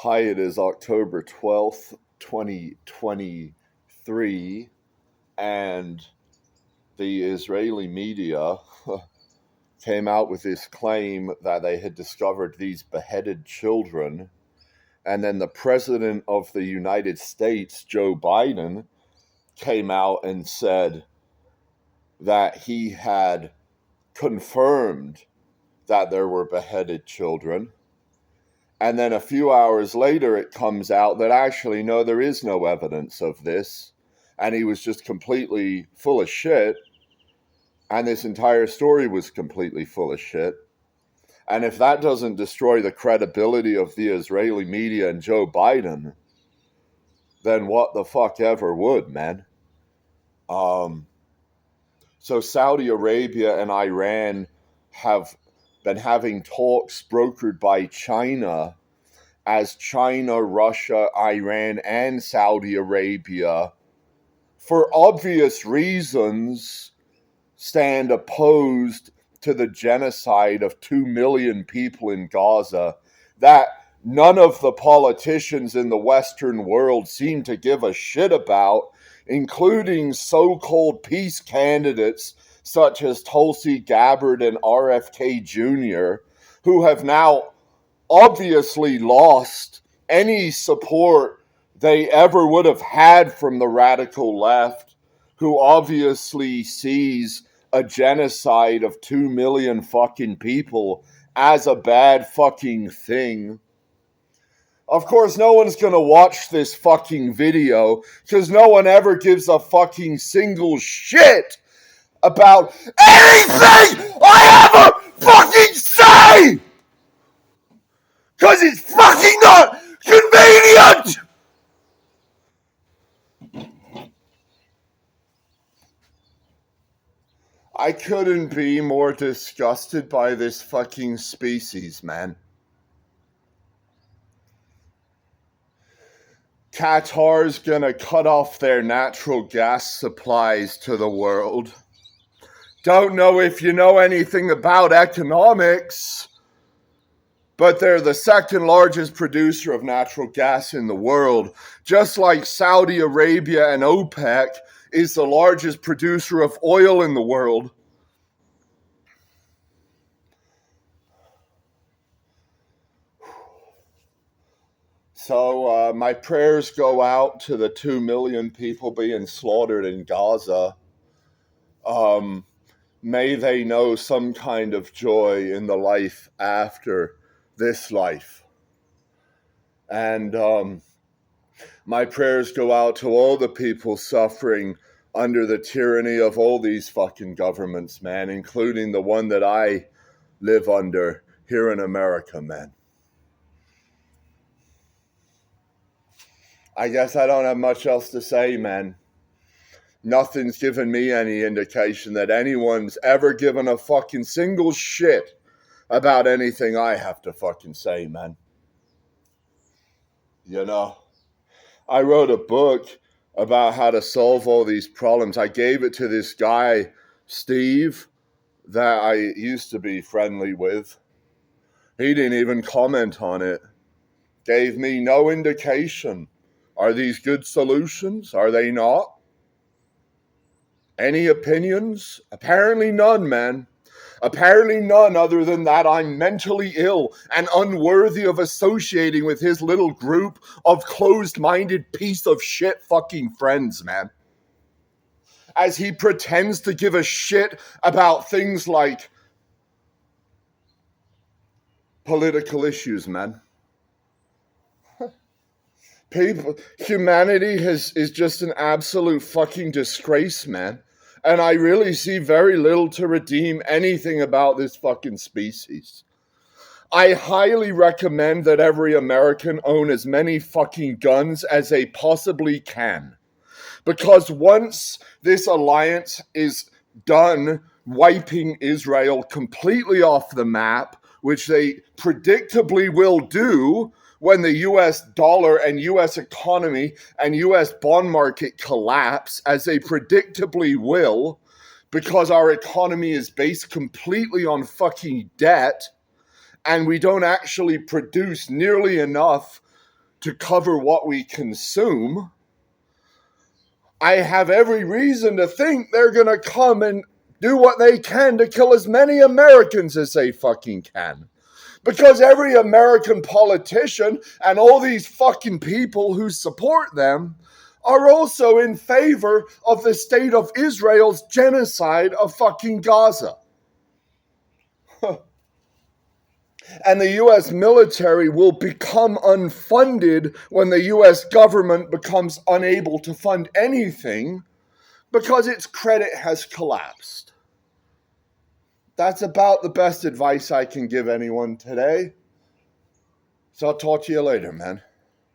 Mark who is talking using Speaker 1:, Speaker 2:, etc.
Speaker 1: Hi, it is October 12th, 2023, and the Israeli media came out with this claim that they had discovered these beheaded children. And then the president of the United States, Joe Biden, came out and said that he had confirmed that there were beheaded children. And then a few hours later, it comes out that actually, no, there is no evidence of this. And he was just completely full of shit. And this entire story was completely full of shit. And if that doesn't destroy the credibility of the Israeli media and Joe Biden, then what the fuck ever would, man? So Saudi Arabia and Iran have been having talks brokered by China as China, Russia, Iran, and Saudi Arabia, for obvious reasons, stand opposed to the genocide of 2 million people in Gaza that none of the politicians in the Western world seem to give a shit about, including so-called peace candidates such as Tulsi Gabbard and RFK Jr., who have now obviously lost any support they ever would have had from the radical left, who obviously sees a genocide of 2 million fucking people as a bad fucking thing. Of course, no one's gonna watch this fucking video because no one ever gives a fucking single shit about anything I ever fucking say! Because it's fucking not convenient! I couldn't be more disgusted by this fucking species, man. Qatar's gonna cut off their natural gas supplies to the world. Don't know if you know anything about economics, but they're the second largest producer of natural gas in the world, just like Saudi Arabia and OPEC is the largest producer of oil in the world. So my prayers go out to the 2 million people being slaughtered in Gaza. May they know some kind of joy in the life after this life. And my prayers go out to all the people suffering under the tyranny of all these fucking governments, man, including the one that I live under here in America, man. I guess I don't have much else to say, man. Nothing's given me any indication that anyone's ever given a fucking single shit about anything I have to fucking say, man. You know, I wrote a book about how to solve all these problems. I gave it to this guy, Steve, that I used to be friendly with. He didn't even comment on it. Gave me no indication. Are these good solutions? Are they not? Any opinions? Apparently none, man. Apparently none, other than that I'm mentally ill and unworthy of associating with his little group of closed-minded piece of shit fucking friends, man. As he pretends to give a shit about things like political issues, man. Humanity is just an absolute fucking disgrace, man. And I really see very little to redeem anything about this fucking species. I highly recommend that every American own as many fucking guns as they possibly can. Because once this alliance is done wiping Israel completely off the map, which they predictably will do when the US dollar and US economy and US bond market collapse, as they predictably will, because our economy is based completely on fucking debt, and we don't actually produce nearly enough to cover what we consume, I have every reason to think they're going to come and do what they can to kill as many Americans as they fucking can. Because every American politician and all these fucking people who support them are also in favor of the state of Israel's genocide of fucking Gaza. And the U.S. military will become unfunded when the U.S. government becomes unable to fund anything because its credit has collapsed. That's about the best advice I can give anyone today. So I'll talk to you later, man.